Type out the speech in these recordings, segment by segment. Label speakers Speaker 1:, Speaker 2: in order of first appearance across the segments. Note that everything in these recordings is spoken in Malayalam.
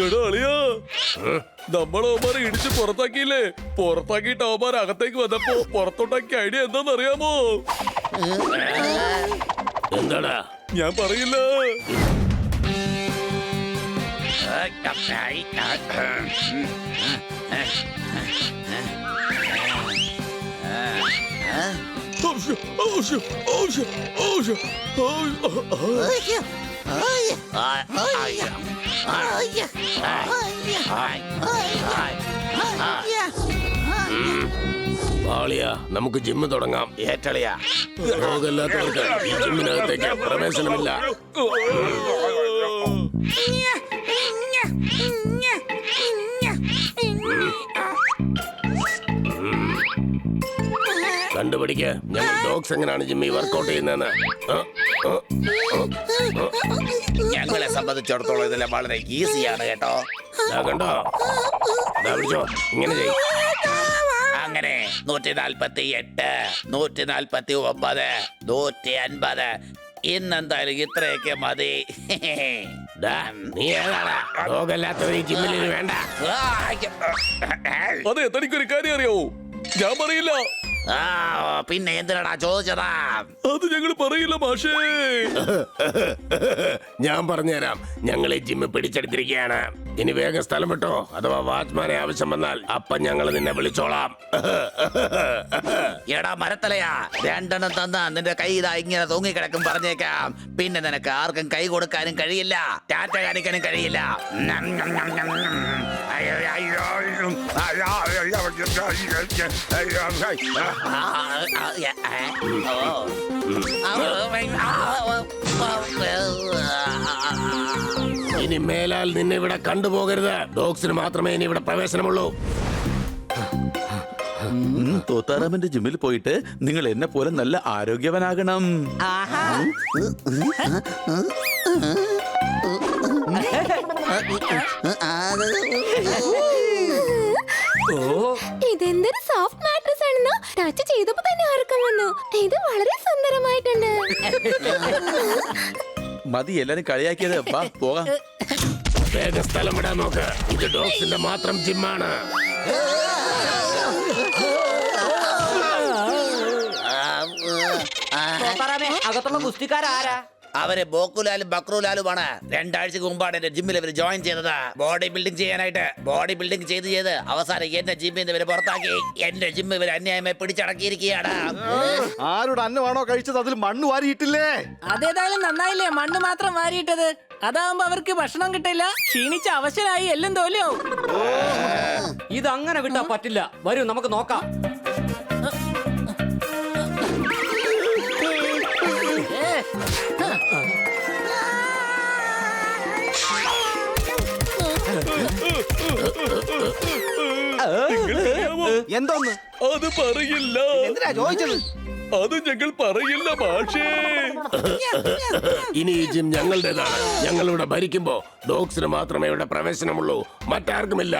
Speaker 1: എടാ അളിയാ, നമ്മളവന്മാരെ ഇടിച്ച് പുറത്താക്കിയില്ലേ? പുറത്താക്കിയിട്ട് അവന്മാർ അകത്തേക്ക് വന്നപ്പോ പുറത്തോട്ടാക്കിയ ഐഡിയ എന്താന്നറിയാമോ?
Speaker 2: എന്താടാ?
Speaker 1: ഞാൻ പറയില്ല.
Speaker 2: വാളിയാ, നമുക്ക് ജിമ്മ് തുടങ്ങാം.
Speaker 3: ഏറ്റളിയാ,
Speaker 2: രോഗമില്ലാത്തവർക്ക് ഈ ജിമ്മിനകത്തേക്ക് പ്രവേശനമില്ല. കണ്ടുപിടിക്ക, ഞങ്ങൾ ഡോഗ്സ് എങ്ങനെയാണ് ജിമ്മി വർക്കൗട്ട് ചെയ്യുന്നതെന്ന്.
Speaker 3: ഞങ്ങളെ സംബന്ധിച്ചിടത്തോളം ഇതെല്ലാം വളരെ ഈസിയാണ് കേട്ടോ.
Speaker 2: കണ്ടോ, പിടിച്ചോ, ഇങ്ങനെ ചെയ്യും.
Speaker 3: അങ്ങനെ 148, 149, 150. ഇന്നെന്തായാലും ഇത്രയൊക്കെ മതി.
Speaker 2: നീ ഏതാണ്? രോഗമില്ലാത്തവർ ഈ ജിമ്മിൽ വേണ്ട.
Speaker 1: അതെ, തനിക്കൊരു കാര്യം അറിയാവോ? ഞാൻ പറയില്ല.
Speaker 3: പിന്നെ എന്തിനാടാ ചോദിച്ചതാ?
Speaker 1: അത് ഞങ്ങൾ പറയില്ല മാഷേ.
Speaker 2: ഞാൻ പറഞ്ഞുതരാം. ഞങ്ങൾ ഈ ജിമ്മ് പിടിച്ചെടുത്തിരിക്കുകയാണ്. ഇനി വേഗം സ്ഥലം വിട്ടോ, അഥവാ വാച്ച്മാനെ ആവശ്യം വന്നാൽ അപ്പം ഞങ്ങൾ നിന്നെ വിളിച്ചോളാം.
Speaker 3: എടാ മരത്തലയാ, 2 എണ്ണം തന്ന നിന്റെ കൈ ഇതാ ഇങ്ങനെ തൂങ്ങിക്കിടക്കും പറഞ്ഞേക്കാം. പിന്നെ നിനക്ക് ആർക്കും കൈ കൊടുക്കാനും കഴിയില്ല, ടാറ്റ കാണിക്കാനും കഴിയില്ല.
Speaker 2: ഇനി മേലാൽ നിന്നെ ഇവിടെ കണ്ടുപോകരുത്. ഡോഗ്സിന് മാത്രമേ ഇനി ഇവിടെ പ്രവേശനമുള്ളൂ.
Speaker 4: തോത്താറാമന്റെ ജിമ്മിൽ പോയിട്ട് നിങ്ങൾ എന്നെ പോലെ നല്ല ആരോഗ്യവനാകണം.
Speaker 5: ഇതെന്തൊരു സോഫ്റ്റ് മാട്രസ് ആണെന്നോ? ടച്ച് ചെയ്തപ്പോ തന്നെ ആർക്കും വന്നു. ഇത് വളരെ സുന്ദരമായിട്ടുണ്ട്.
Speaker 4: മതി എല്ലാരും കളിയാക്കിയത്. വാ പോകാം.
Speaker 2: വേഗം സ്ഥലം വിടാൻ നോക്ക്. ഇത് ഡോഗ്സിന്റെ മാത്രം ജിമ്മാണ്.
Speaker 6: അകത്തുള്ള ഗുസ്തിക്കാരാരാ?
Speaker 3: അവര് ബോക്കുലാലും ബക്രൂലാലുമാണ്. 2 ആഴ്ചക്ക് മുമ്പാണ് എന്റെ ജിമ്മിൽ ഇവര് ജോയിൻ ചെയ്തത്. ബോഡി ബിൽഡിംഗ് ചെയ്യാനായിട്ട്. ബോഡി ബിൽഡിംഗ് ചെയ്ത് അവസാനം എന്റെ ജിമ്മിൽ നിന്ന് ഇവര് പുറത്താക്കി. എന്റെ ജിമ്മ് ഇവര് അന്യായമായി പിടിച്ചടക്കിയിരിക്കുകയാണ്.
Speaker 7: ആരുടെ അന്നമാണോ കഴിച്ചത് അതിൽ മണ്ണ് വാരിയിട്ടില്ലേ?
Speaker 6: അതേതായാലും നന്നായില്ലേ മണ്ണ് മാത്രം വാരിയിട്ടത്. അതാവുമ്പോ അവർക്ക് ഭക്ഷണം കിട്ടില്ല, ക്ഷീണിച്ച അവശനായി എല്ലാം തോലിയാവും.
Speaker 8: ഇതങ്ങനെ വിട്ടാ പറ്റില്ല. വരൂ നമുക്ക് നോക്കാം.
Speaker 7: എന്തോന്ന്?
Speaker 1: അത് പറയില്ല.
Speaker 7: എന്തിനാ ചോദിച്ചത്?
Speaker 1: അത് ഞങ്ങൾ പറയില്ല മാഷേ.
Speaker 2: ഇനി ഈ ജിം ഞങ്ങളുടേതാണ്. ഞങ്ങളിവിടെ ഭരിക്കുമ്പോ ഡോഗ്സിന് മാത്രമേ ഇവിടെ പ്രവേശനമുള്ളൂ, മറ്റാർക്കുമില്ല.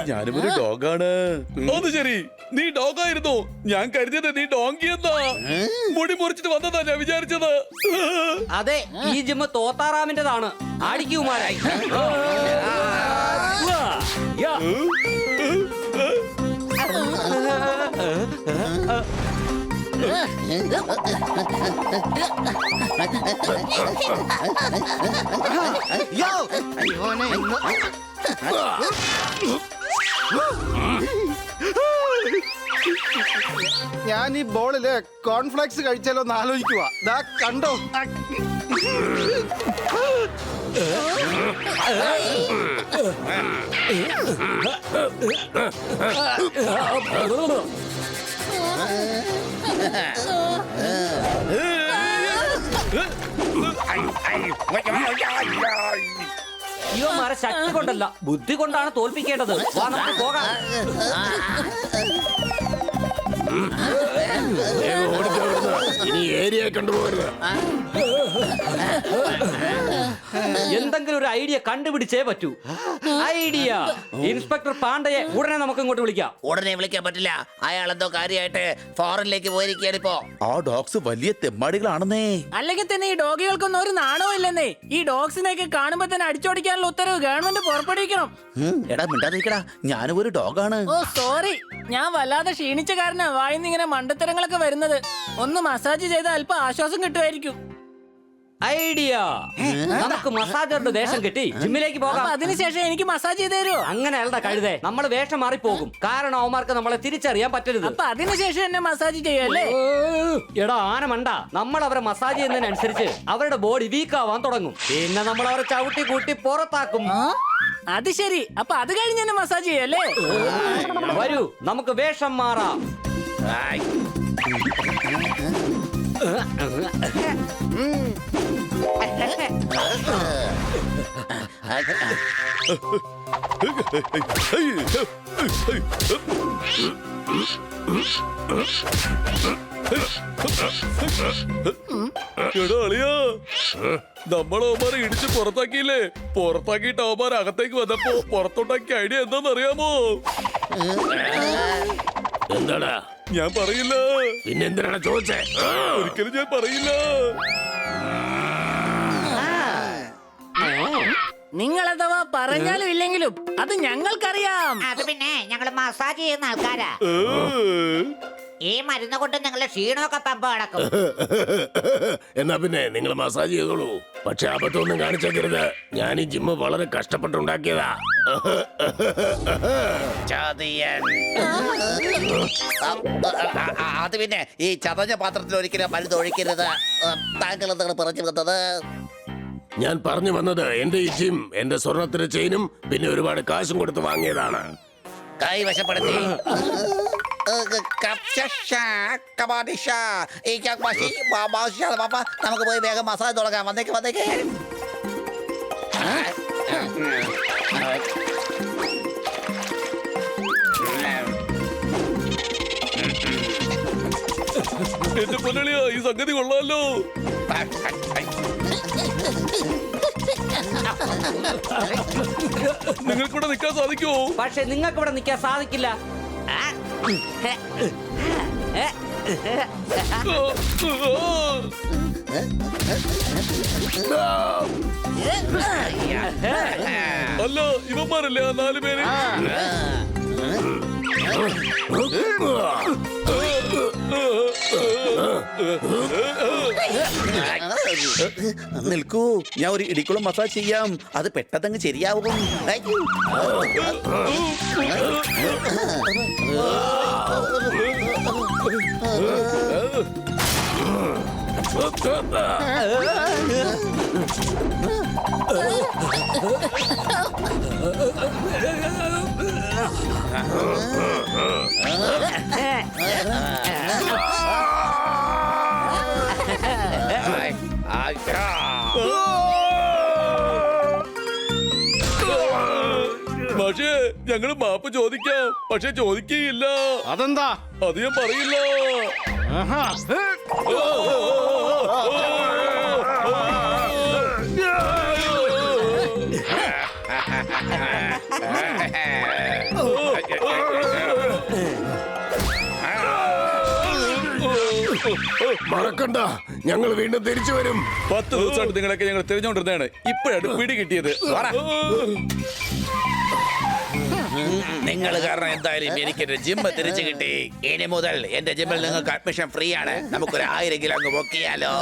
Speaker 4: ഞാനും ഒരു ഡോഗാണ്.
Speaker 1: അത് ശരി, നീ ഡോഗായിരുന്നു. ഞാൻ കരുതിയത് നീ ഡോങ്കി എന്നാ. മുടി മുറിച്ചിട്ട് വന്നതാ ഞാൻ വിചാരിച്ചത്.
Speaker 8: അതെ, ഈ ജിമ്മ് തോത്താറാമിന്റെതാണ്. ആടിക്കുമാരായി.
Speaker 7: ഞാൻ ഈ ബോളില് കോൺഫ്ലെക്സ് കഴിച്ചാലോ എന്ന് ആലോചിക്കുക. ദാ കണ്ടോ?
Speaker 8: ഇവന്മാരെ ശക്തി കൊണ്ടല്ല, ബുദ്ധി കൊണ്ടാണ് തോൽപ്പിക്കേണ്ടത്. വാ നമുക്ക് പോകാം.
Speaker 2: ഇനി ഏരിയ കണ്ടുപോകരുത്.
Speaker 8: എന്തെങ്കിലും ഒരു ഐഡിയ കണ്ടുപിടിച്ചേ പറ്റൂ. ഐഡിയ. ഇൻസ്പെക്ടർ പാണ്ഡയെ ഉടനെ നമുക്ക് ഇങ്ങോട്ട് വിളിക്കാം.
Speaker 3: ഉടനെ വിളിക്കാൻ പറ്റില്ല. അയാൾ എന്തോ കാര്യമായിട്ട് ഫോറിനിലേക്ക് പോയിരിക്കുകയാണ് ഇപ്പോ.
Speaker 4: ആ ഡോഗ്സ് വലിയ തെമ്മാടികളാണെന്നേ.
Speaker 6: അല്ലെങ്കിൽ തന്നെ ഈ ഡോഗികൾക്കൊന്നും ഒരു നാണവും ഇല്ലെന്നേ. ഈ ഡോഗ്സിനെയൊക്കെ കാണുമ്പോ തന്നെ അടിച്ചോടിക്കാനുള്ള ഉത്തരവ് ഗവൺമെന്റ് പുറപ്പെടുവിക്കണം.
Speaker 4: എടാ മിണ്ടാതിരിക്കടാ, ഞാനും ഒരു ഡോഗാണ്.
Speaker 6: ഓ സോറി, ഞാൻ വല്ലാതെ ക്ഷീണിച്ച കാരണ വായിന്ന് ഇങ്ങനെ മണ്ടത്തരങ്ങളൊക്കെ വരുന്നത്. ഒന്ന് മസാജ് ചെയ്താൽ അല്പം ആശ്വാസം കിട്ടുമായിരിക്കും.
Speaker 8: ഐഡിയ. നമുക്ക് മസാജറുടെ ദേശം കിട്ടി ജിമ്മിലേക്ക് പോകാം.
Speaker 6: അതിനുശേഷം എനിക്ക് മസാജ് ചെയ്ത് തരുമോ?
Speaker 8: അങ്ങനെ അല്ല കഴുതേ, നമ്മൾ വേഷം മാറിപ്പോകും. കാരണം അവന്മാർക്ക് നമ്മളെ തിരിച്ചറിയാൻ പറ്റരുത്.
Speaker 6: അപ്പൊ അതിനുശേഷം എന്നെ മസാജ് ചെയ്യല്ലേ?
Speaker 8: എടാ ആന മണ്ട, നമ്മൾ അവരെ മസാജ് ചെയ്യുന്നതിനനുസരിച്ച് അവരുടെ ബോഡി വീക്ക് ആവാൻ തുടങ്ങും. പിന്നെ നമ്മൾ അവരെ ചവിട്ടി കൂട്ടി പുറത്താക്കും.
Speaker 6: അത് ശരി, അപ്പൊ അത് കഴിഞ്ഞ് എന്നെ മസാജ് ചെയ്യല്ലേ?
Speaker 8: വരൂ, നമുക്ക് വേഷം മാറാം.
Speaker 1: എടാ അളിയാ, നമ്മളവന്മാരെ ഇടിച്ച് പുറത്താക്കിയില്ലേ? പുറത്താക്കിയിട്ട് അവന്മാർ അകത്തേക്ക് വന്നപ്പോ പുറത്തോട്ടാക്കിയ ഐഡിയ എന്താന്നറിയാമോ?
Speaker 2: എന്താടാ?
Speaker 1: ഞാൻ പറയില്ല.
Speaker 2: പിന്നെന്തിനാണ് ചോദിച്ചേ?
Speaker 1: ഒരിക്കലും ഞാൻ പറയില്ല.
Speaker 6: നിങ്ങൾ അഥവാ പറഞ്ഞാലും ഇല്ലെങ്കിലും അത് ഞങ്ങൾക്കറിയാം.
Speaker 9: അത് പിന്നെ ഞങ്ങൾ മസാജ് ചെയ്യുന്ന ആൾക്കാരാ. ഈ മരുന്ന് കൊണ്ട് നിങ്ങളുടെ ക്ഷീണമൊക്കെ പമ്പ കിടക്കും.
Speaker 2: എന്നാ പിന്നെ നിങ്ങൾ മസാജ് ചെയ്തോളൂ. പക്ഷെ അബദ്ധമൊന്നും കാണിച്ചേക്കരുത്. ഞാൻ ഈ ജിമ്മ് വളരെ കഷ്ടപ്പെട്ടുണ്ടാക്കിയതാ.
Speaker 3: ചതിയൻ. അത് പിന്നെ ഈ ചതഞ്ഞ പാത്രത്തിൽ ഒരിക്കലും മരുന്ന് ഒഴിക്കരുത്. താങ്കൾ എന്താണ് പറഞ്ഞു വന്നത്?
Speaker 2: ഞാൻ പറഞ്ഞു വന്നത് എന്റെ ഈ ജിം എന്റെ സ്വർണത്തിന് ചെയിനും പിന്നെ ഒരുപാട് കാശും കൊടുത്ത് വാങ്ങിയതാണ്.
Speaker 3: കൈവശപ്പെടുത്തി. നമുക്ക് പോയി വേഗം മസാജ് തുടങ്ങാം. വന്നേക്ക് വന്നേക്ക്.
Speaker 1: എന്റെ പൊന്നളിയാ, ഈ സംഗതി കൊള്ളാലോ. നിങ്ങൾക്കിവിടെ നിൽക്കാൻ സാധിക്കുമോ?
Speaker 8: പക്ഷെ നിങ്ങൾക്ക് ഇവിടെ നിൽക്കാൻ സാധിക്കില്ല.
Speaker 1: അല്ല, ഇവന്മാരല്ലേ ആ 4 പേര്?
Speaker 4: നിൽക്കൂ, ഞാൻ ഒരു ഇടിക്കുളം മസാജ് ചെയ്യാം. അത് പെട്ടെന്ന് ശരിയാവും.
Speaker 1: പക്ഷേ ഞങ്ങള് മാപ്പ് ചോദിക്കാം. പക്ഷെ ചോദിക്കുകയില്ല.
Speaker 7: അതെന്താ?
Speaker 1: അത് ഞാൻ പറയില്ല.
Speaker 2: മറക്കണ്ട, ഞങ്ങൾ വീണ്ടും തിരിച്ചു വരും.
Speaker 1: 10 ദിവസമായിട്ട് നിങ്ങളൊക്കെ ഞങ്ങൾ തിരഞ്ഞുകൊണ്ടിരുന്നതാണ്. ഇപ്പോഴാണ് പിടി കിട്ടിയത്.
Speaker 3: നിങ്ങൾ കാരണം എന്തായാലും എനിക്ക് എന്റെ ജിമ്മ് തിരിച്ചു കിട്ടി. ഇനി മുതൽ എന്റെ ജിമ്മിൽ നിങ്ങൾക്ക് അഡ്മിഷൻ ഫ്രീ ആണ്. നമുക്കൊരു 1000 കിലോ അങ്ങ് പൊക്കിയാലോ?